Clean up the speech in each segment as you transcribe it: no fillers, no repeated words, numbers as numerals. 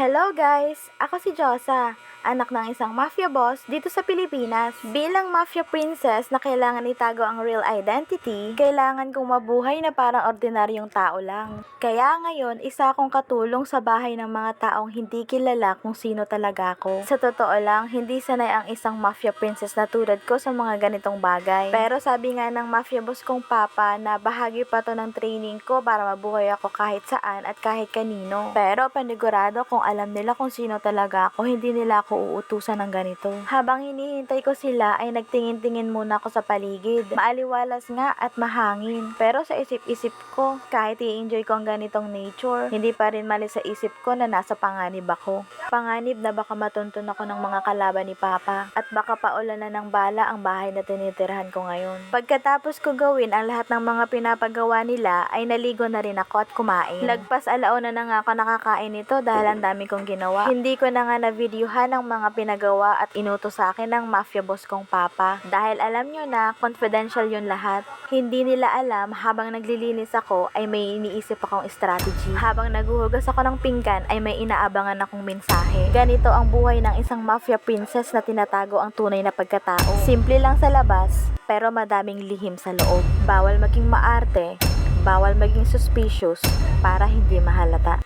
Hello guys! Ako si Josa, anak ng isang mafia boss dito sa Pilipinas. Bilang mafia princess na kailangan itago ang real identity, kailangan kong mabuhay na parang ordinaryong tao lang. Kaya ngayon, isa akong katulong sa bahay ng mga taong hindi kilala kung sino talaga ako. Sa totoo lang, hindi sanay ang isang mafia princess na tulad ko sa mga ganitong bagay. Pero sabi nga ng mafia boss kong papa na bahagi pa to ng training ko para mabuhay ako kahit saan at kahit kanino. Pero panigurado kung alam nila kung sino talaga ako, hindi nila ako uutusan ng ganito. Habang hinihintay ko sila ay nagtingin-tingin muna ako sa paligid. Maaliwalas nga at mahangin. Pero sa isip-isip ko, kahit i-enjoy ko ang ganitong nature, hindi pa rin mali sa isip ko na nasa panganib ako. Panganib na baka matuntun ako ng mga kalaban ni Papa at baka paulanan ng bala ang bahay na tinitirhan ko ngayon. Pagkatapos ko gawin ang lahat ng mga pinapagawa nila ay naligo na rin ako at kumain. Lagpas alauna na nga ako nakakain nito dahil ang dami kong ginawa. Hindi ko na nga na-videohan ang mga pinagawa at inutos sa akin ng mafia boss kong Papa. Dahil alam nyo na, confidential yun lahat. Hindi nila alam habang naglilinis ako ay may iniisip akong strategy. Habang naguhugas ako ng pinggan ay may inaabangan akong mensahe. Ganito ang buhay ng isang mafia princess na tinatago ang tunay na pagkatao. Simple lang sa labas, pero madaming lihim sa loob. Bawal maging maarte, bawal maging suspicious para hindi mahalata.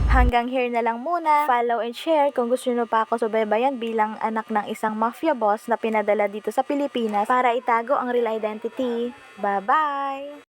Hanggang here na lang muna. Follow and share kung gusto nyo pa ako subaybayan bilang anak ng isang mafia boss na pinadala dito sa Pilipinas para itago ang real identity. Bye-bye!